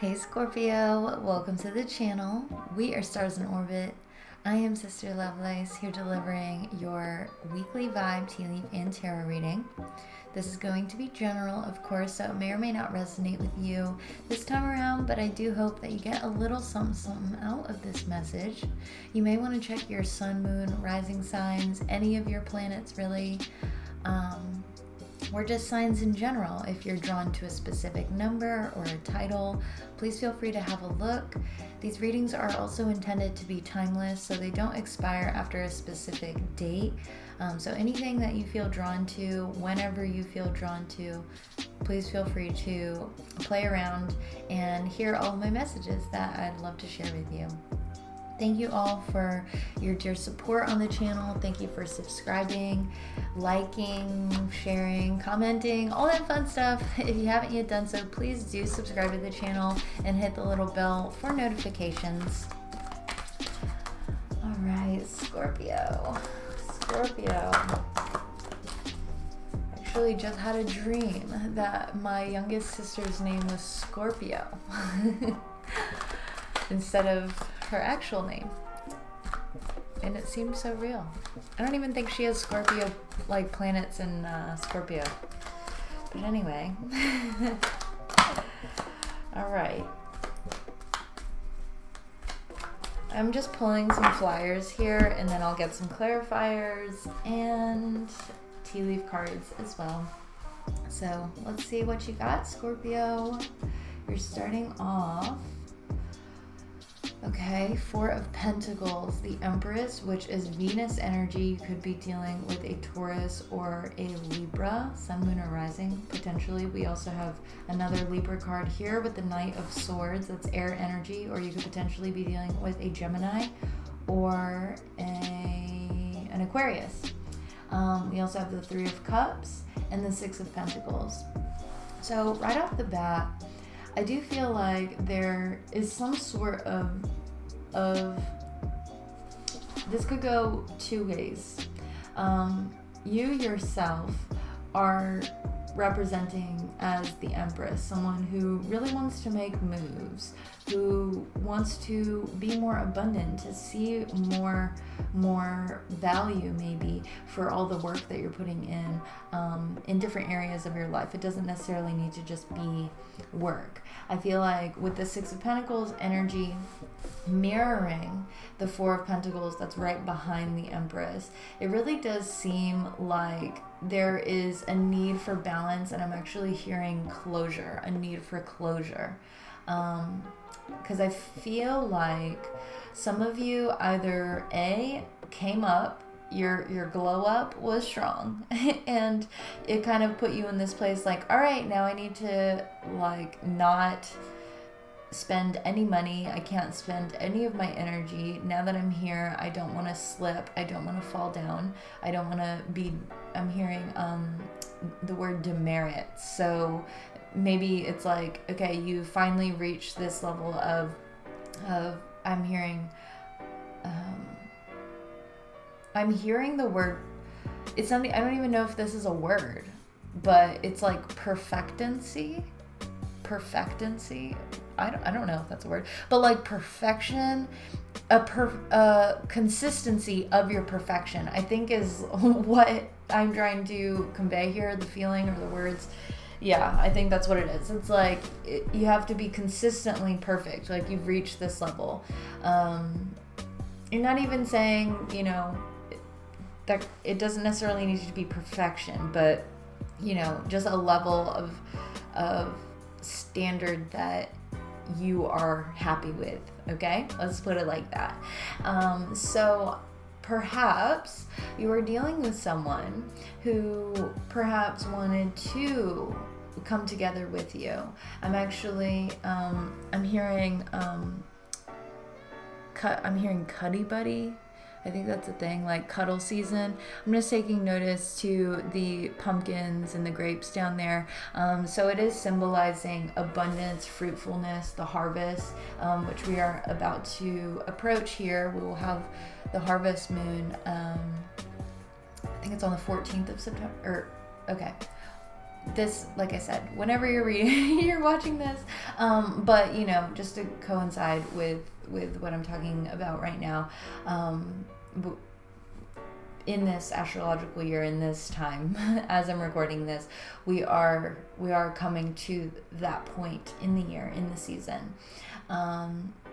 Hey Scorpio, welcome to the channel. We are Stars in Orbit. I am Sister Lovelace, here delivering your weekly vibe, tea leaf, and tarot reading. This is going to be general, of course, so it may or may not resonate with you this time around, but I do hope that you get a little something out of this message. You may want to check your sun, moon, rising signs, any of your planets really, or just signs in general. If you're drawn to a specific number or a title, please feel free to have a look. These readings are also intended to be timeless, so they don't expire after a specific date. So anything that you feel drawn to, whenever you feel drawn to, please feel free to play around and hear all of my messages that I'd love to share with you. Thank you all for your dear support on the channel. Thank you for subscribing, liking, sharing, commenting, all that fun stuff. If you haven't yet done so, please do subscribe to the channel and hit the little bell for notifications. All right, Scorpio. Actually just had a dream that my youngest sister's name was Scorpio instead of her actual name, and it seemed so real. I don't even think she has Scorpio like planets in Scorpio, but anyway. All right, I'm just pulling some flyers here, and then I'll get some clarifiers and tea leaf cards as well. So let's see what you got, Scorpio. You're starting off. Okay, Four of Pentacles, the Empress, which is Venus energy. You could be dealing with a Taurus or a Libra, Sun, Moon, or Rising, potentially. We also have another Libra card here with the Knight of Swords. That's air energy, or you could potentially be dealing with a Gemini or an Aquarius. We also have the Three of Cups and the Six of Pentacles. So right off the bat, I do feel like there is some sort of this could go two ways. You yourself are representing as the Empress, someone who really wants to make moves, who wants to be more abundant, to see more value maybe for all the work that you're putting in different areas of your life. It doesn't necessarily need to just be work. I feel like with the Six of Pentacles energy mirroring the Four of Pentacles that's right behind the Empress, it really does seem like there is a need for balance, and I'm actually hearing closure, a need for closure. Because I feel like some of you either A, came up, your glow up was strong, and it kind of put you in this place like, all right, now I need to like not spend any money. I can't spend any of my energy. Now that I'm here, I don't want to slip. I don't want to fall down. I don't want to be, I'm hearing the word demerit. So maybe it's like, okay, you finally reached this level of I'm hearing the word, it's something, I don't even know if this is a word, but it's like perfectancy. I don't know if that's a word, but like perfection, a consistency of your perfection, I think is what I'm trying to convey here, the feeling or the words. Yeah, I think that's what it is. It's like you have to be consistently perfect, like you've reached this level. You're not even saying, you know, that it doesn't necessarily need to be perfection, but, you know, just a level of standard that you are happy with. Okay, let's put it like that. So perhaps you are dealing with someone who perhaps wanted to come together with you. I'm actually I'm hearing cuddy buddy. I think that's a thing, like cuddle season. I'm just taking notice to the pumpkins and the grapes down there. So it is symbolizing abundance, fruitfulness, the harvest, which we are about to approach here. We will have the harvest moon. I think it's on the 14th of September. Okay. this, like I said, whenever you're reading, you're watching this, but just to coincide with what I'm talking about right now, in this astrological year, in this time, as I'm recording this, we are coming to that point in the year, in the season.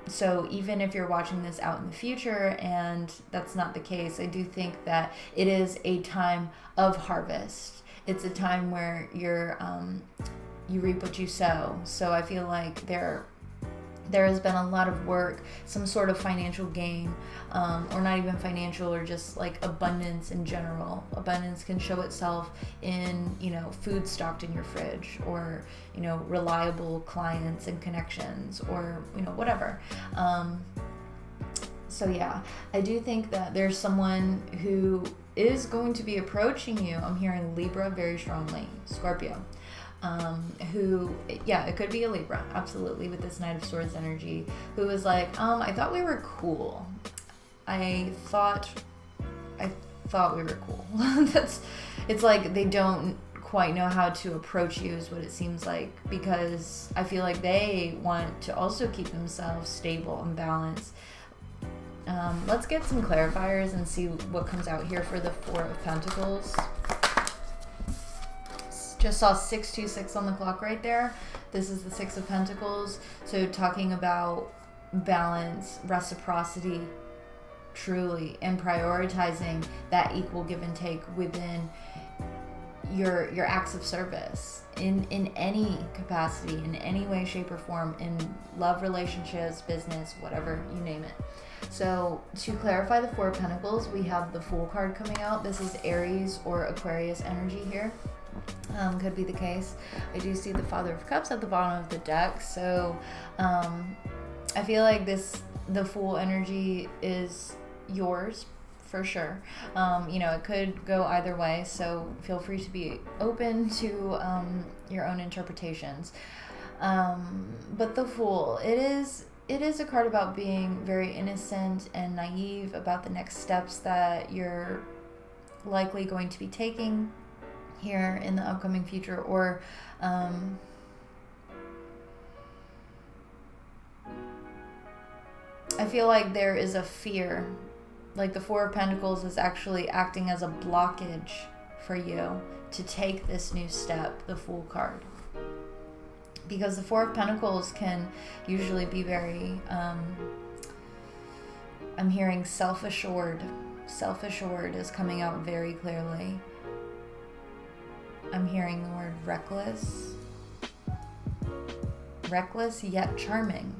So even if you're watching this out in the future and that's not the case, I do think that it is a time of harvest. It's a time where you reap what you sow. So I feel like there has been a lot of work, some sort of financial gain, or not even financial, or just like abundance in general. Abundance can show itself in, food stocked in your fridge, or, reliable clients and connections, or, whatever. So yeah, I do think that there's someone who is going to be approaching you. I'm hearing Libra very strongly, Scorpio. Who, it could be a Libra, absolutely, with this Knight of Swords energy, who is like, I thought we were cool. I thought we were cool. It's like they don't quite know how to approach you, is what it seems like, because I feel like they want to also keep themselves stable and balanced. Let's get some clarifiers and see what comes out here for the Four of Pentacles. Just saw 626 on the clock right there. This is the Six of Pentacles. So talking about balance, reciprocity, truly, and prioritizing that equal give and take within your acts of service in any capacity, in any way, shape, or form, in love, relationships, business, whatever, you name it. So to clarify the Four of Pentacles, we have the Fool card coming out. This is Aries or Aquarius energy here. Could be the case. I do see the Father of Cups at the bottom of the deck. So I feel like the Fool energy is yours for sure. It could go either way, so feel free to be open to your own interpretations. But the Fool, it is a card about being very innocent and naive about the next steps that you're likely going to be taking here in the upcoming future, or I feel like there is a fear, like the Four of Pentacles is actually acting as a blockage for you to take this new step, the Fool card, because the Four of Pentacles can usually be very I'm hearing self-assured is coming out very clearly. I'm hearing the word reckless yet charming.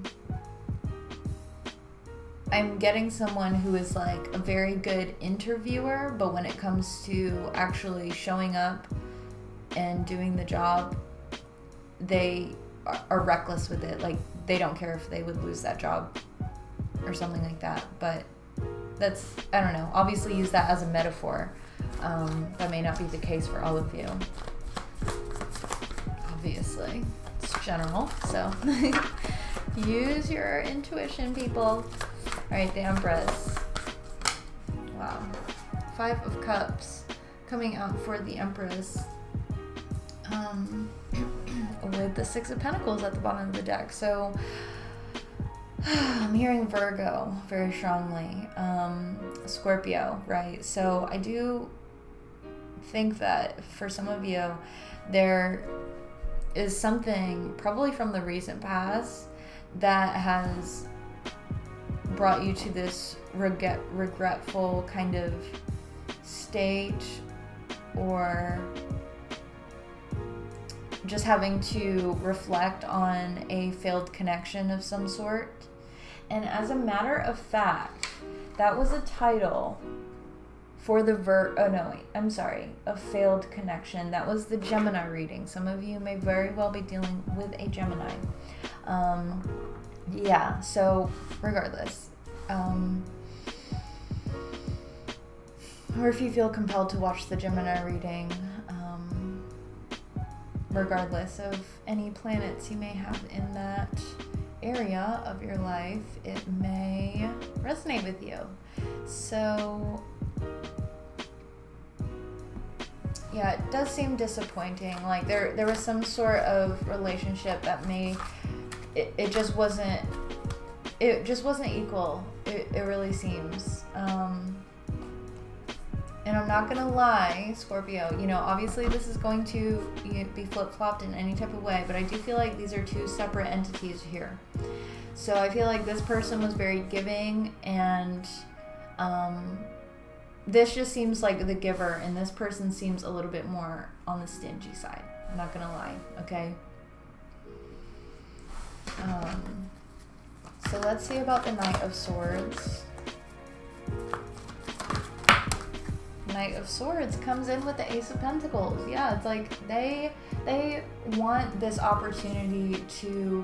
I'm getting someone who is like a very good interviewer, but when it comes to actually showing up and doing the job, they are reckless with it. Like, they don't care if they would lose that job or something like that. But that's, I don't know, obviously use that as a metaphor. That may not be the case for all of you. Obviously, it's general, so use your intuition, people. All right, the Empress. Wow. Five of Cups coming out for the Empress. With the Six of Pentacles at the bottom of the deck. So I'm hearing Virgo very strongly. Scorpio, right? So I do think that for some of you, there is something probably from the recent past that has brought you to this regretful kind of stage, or just having to reflect on a failed connection of some sort. And as a matter of fact, that was a title for the a failed connection. That was the Gemini reading. Some of you may very well be dealing with a Gemini. So regardless, or if you feel compelled to watch the Gemini reading, regardless of any planets you may have in that area of your life, it may resonate with you. So Yeah, it does seem disappointing. Like there was some sort of relationship that it just wasn't equal. It really seems. And I'm not gonna lie, Scorpio, you know, obviously this is going to be flip-flopped in any type of way, but I do feel like these are two separate entities here. So I feel like this person was very giving, and this just seems like the giver, and this person seems a little bit more on the stingy side. I'm not gonna lie, okay? So let's see about the Knight of Swords. Knight of Swords comes in with the Ace of Pentacles. Yeah, it's like they want this opportunity to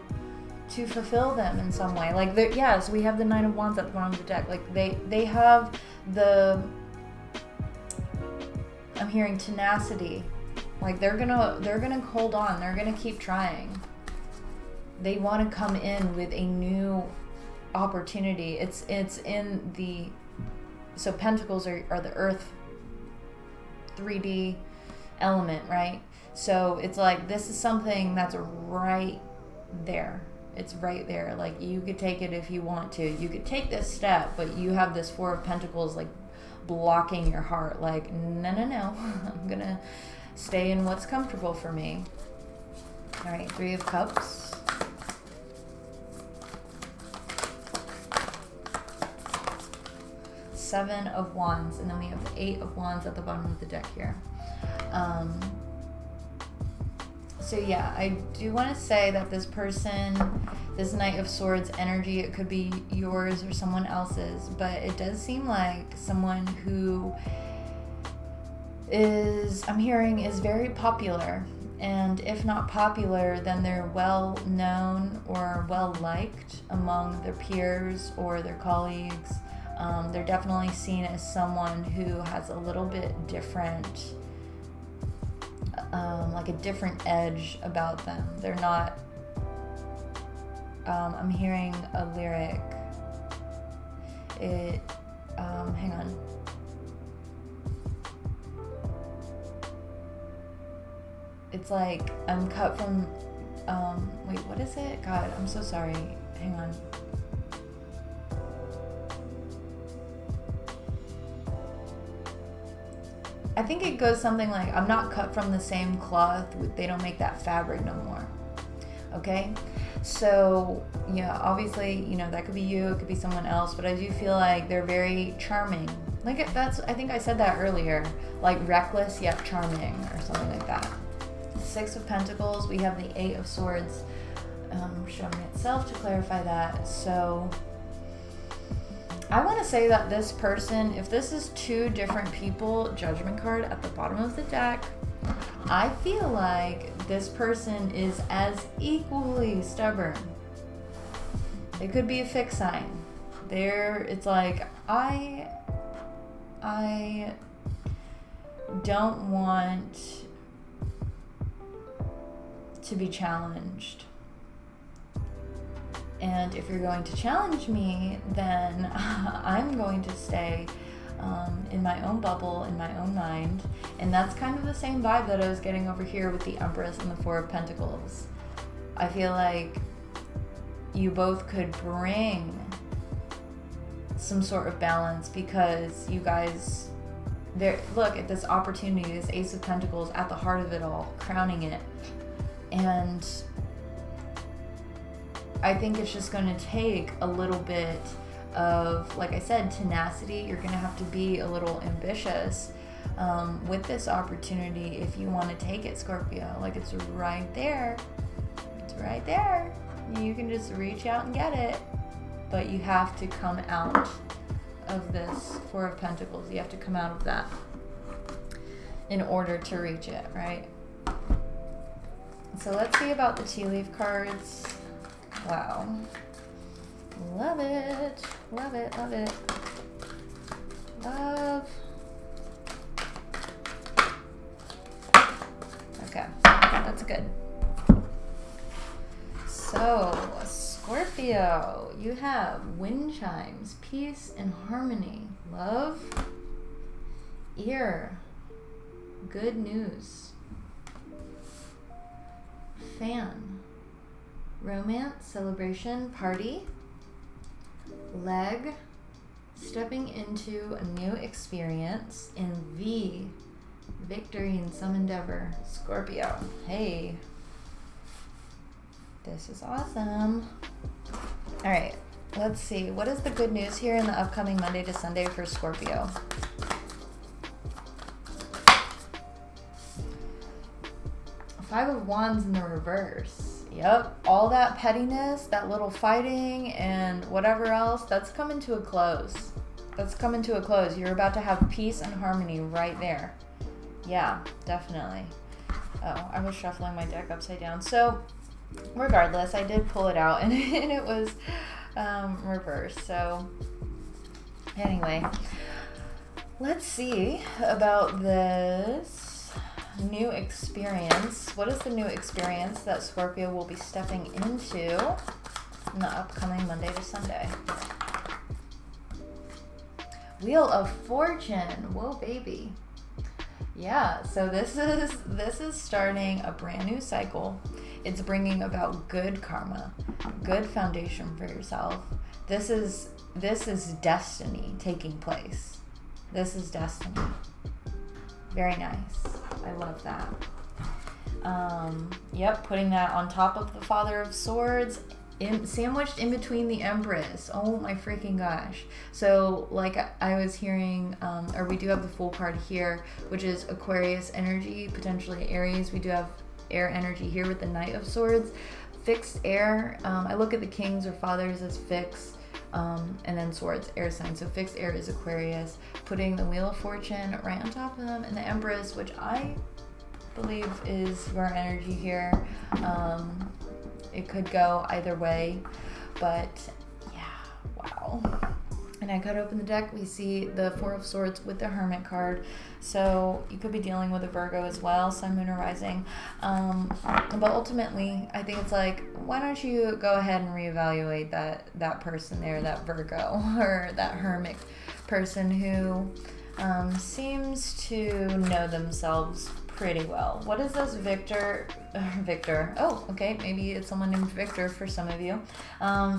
fulfill them in some way. Like, yes, we have the Nine of Wands at the bottom of the deck. Like they have the, I'm hearing tenacity. Like they're gonna hold on. They're gonna keep trying. They want to come in with a new opportunity. It's in the, so Pentacles are the Earth 3D element, right? So it's like this is something that's right there. It's right there. Like you could take it if you want to. You could take this step, but you have this Four of Pentacles like blocking your heart. Like, no. I'm gonna stay in what's comfortable for me. All right, Three of Cups. Seven of Wands, and then we have the Eight of Wands at the bottom of the deck here. So yeah, I do want to say that this person, this Knight of Swords energy, it could be yours or someone else's, but it does seem like someone who is, I'm hearing, is very popular. And if not popular, then they're well known or well liked among their peers or their colleagues. They're definitely seen as someone who has a little bit different, like a different edge about them. They're not, I'm hearing a lyric. Hang on. It's like, I'm cut from, wait, what is it? God, I'm so sorry. Hang on. I think it goes something like, I'm not cut from the same cloth. They don't make that fabric no more. Okay? So, yeah, obviously, you know, that could be you, it could be someone else, but I do feel like they're very charming. Like, I think I said that earlier. Like, reckless yet charming or something like that. Six of Pentacles, we have the Eight of Swords showing itself to clarify that. So I want to say that this person, if this is two different people, Judgment card at the bottom of the deck, I feel like this person is as equally stubborn. It could be a fixed sign. It's like, I don't want to be challenged. And if you're going to challenge me, then I'm going to stay in my own bubble, in my own mind. And that's kind of the same vibe that I was getting over here with the Empress and the Four of Pentacles. I feel like you both could bring some sort of balance because you guys, look at this opportunity, this Ace of Pentacles at the heart of it all, crowning it. And I think it's just going to take a little bit of, like I said, tenacity. You're going to have to be a little ambitious with this opportunity if you want to take it, Scorpio. Like, it's right there. It's right there. You can just reach out and get it. But you have to come out of this Four of Pentacles. You have to come out of that in order to reach it, right? So let's see about the tea leaf cards. Wow. Love it. Love it. Love it. Love. Okay. That's good. So, Scorpio, you have wind chimes, peace and harmony, love, ear, Good news. Fan. Romance, celebration, party. Leg. Stepping into a new experience. And V. Victory in some endeavor. Scorpio. Hey. This is awesome. All right. Let's see. What is the good news here in the upcoming Monday to Sunday for Scorpio? Five of Wands in the reverse. Yep. All that pettiness, that little fighting, and whatever else, that's coming to a close. That's coming to a close. You're about to have peace and harmony right there. Yeah, definitely. Oh, I was shuffling my deck upside down. So, regardless, I did pull it out, and it was reversed. So, anyway, let's see about this new experience. What is the new experience that Scorpio will be stepping into in the upcoming Monday to Sunday? Wheel of Fortune. Whoa, baby. Yeah, so this is starting a brand new cycle. It's bringing about good karma, good foundation for yourself. This is destiny taking place. This is destiny. Very nice. I love that. Yep, putting that on top of the Father of Swords, sandwiched in between the Empress. Oh my freaking gosh. So like I was hearing, or we do have the full card here, which is Aquarius energy, potentially Aries. We do have air energy here with the Knight of Swords. Fixed air. I look at the Kings or Fathers as fixed, and then Swords, air sign. So fixed air is Aquarius. Putting the Wheel of Fortune right on top of them, and the Empress, which I believe is your energy here. It could go either way, but yeah, wow. And I cut open the deck, we see the Four of Swords with the Hermit card. So you could be dealing with a Virgo as well, Sun, Moon, or Rising. But ultimately, I think it's like, why don't you go ahead and reevaluate that person there, that Virgo or that Hermit person who seems to know themselves pretty well. What is this Victor? Oh, okay. Maybe it's someone named Victor for some of you.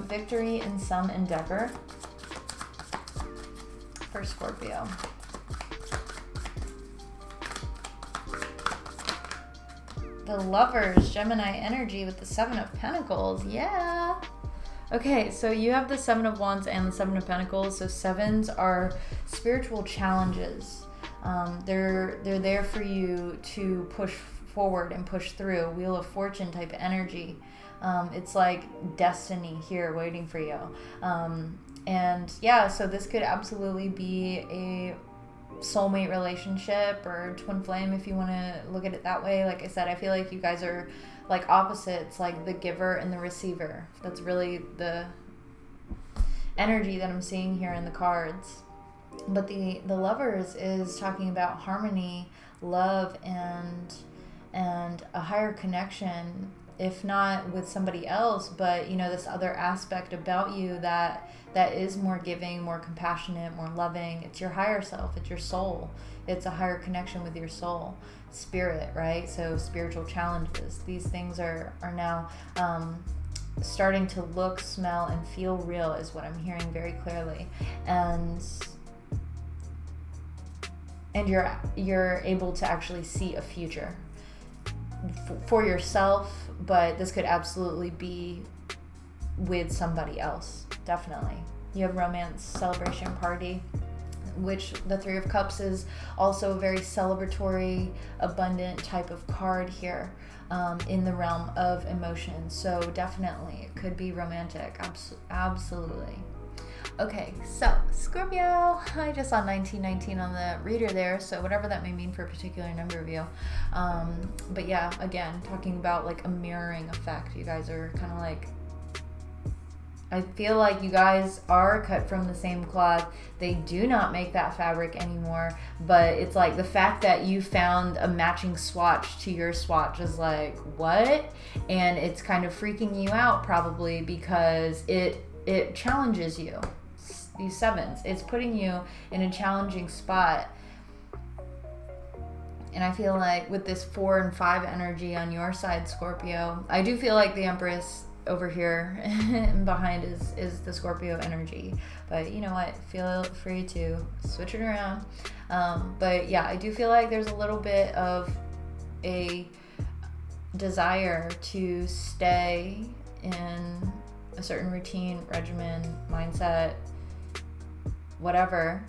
Victory in some endeavor for Scorpio. The Lovers, Gemini energy with the Seven of Pentacles. Yeah. Okay, so you have the Seven of Wands and the Seven of Pentacles. So sevens are spiritual challenges. They're there for you to push forward and push through. Wheel of Fortune type energy. It's like destiny here waiting for you. And yeah, so this could absolutely be a soulmate relationship or twin flame if you want to look at it that way. Like I said, I feel like you guys are like opposites, like the giver and the receiver. That's really the energy that I'm seeing here in the cards. But the Lovers is talking about harmony, love, and a higher connection, if not with somebody else, but you know, this other aspect about you that is more giving, more compassionate, more loving. It's your higher self, it's your soul. It's a higher connection with your soul, spirit, right? So spiritual challenges. These things are now starting to look, smell, and feel real is what I'm hearing very clearly. And you're able to actually see a future for yourself, but this could absolutely be with somebody else. Definitely. You have romance, celebration, party, which the Three of Cups is also a very celebratory, abundant type of card here, in the realm of emotion. So definitely it could be romantic. Absolutely. Okay, so Scorpio, I just saw 1919 on the reader there, so whatever that may mean for a particular number of you. But yeah, again, talking about like a mirroring effect. You guys are kind of like, I feel like you guys are cut from the same cloth. They do not make that fabric anymore, but it's like the fact that you found a matching swatch to your swatch is like, what? And it's kind of freaking you out probably because it challenges you. These sevens, it's putting you in a challenging spot. And I feel like with this 4 and 5 energy on your side, Scorpio, I do feel like the Empress over here and behind is the Scorpio energy. But you know what? Feel free to switch it around. But yeah, I do feel like there's a little bit of a desire to stay in a certain routine, regimen, mindset, whatever,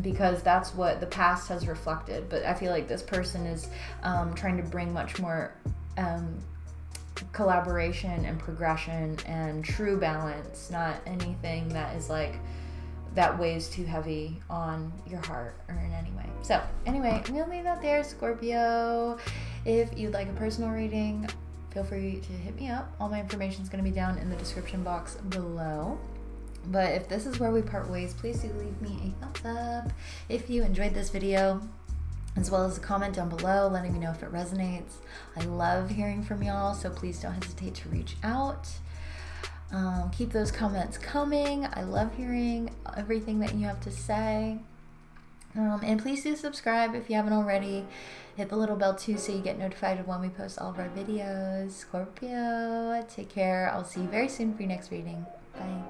because that's what the past has reflected. But I feel like this person is trying to bring much more collaboration and progression and true balance, not anything that is like that weighs too heavy on your heart or in any way. So anyway, I'm gonna leave that there, Scorpio. If you'd like a personal reading, feel free to hit me up. All my information is going to be down in the description box below. But if this is where we part ways, please do leave me a thumbs up if you enjoyed this video, as well as a comment down below letting me know if it resonates. I love hearing from y'all, so please don't hesitate to reach out. Keep those comments coming. I love hearing everything that you have to say. And please do subscribe if you haven't already. Hit the little bell too so you get notified of when we post all of our videos. Scorpio, take care. I'll see you very soon for your next reading. Bye.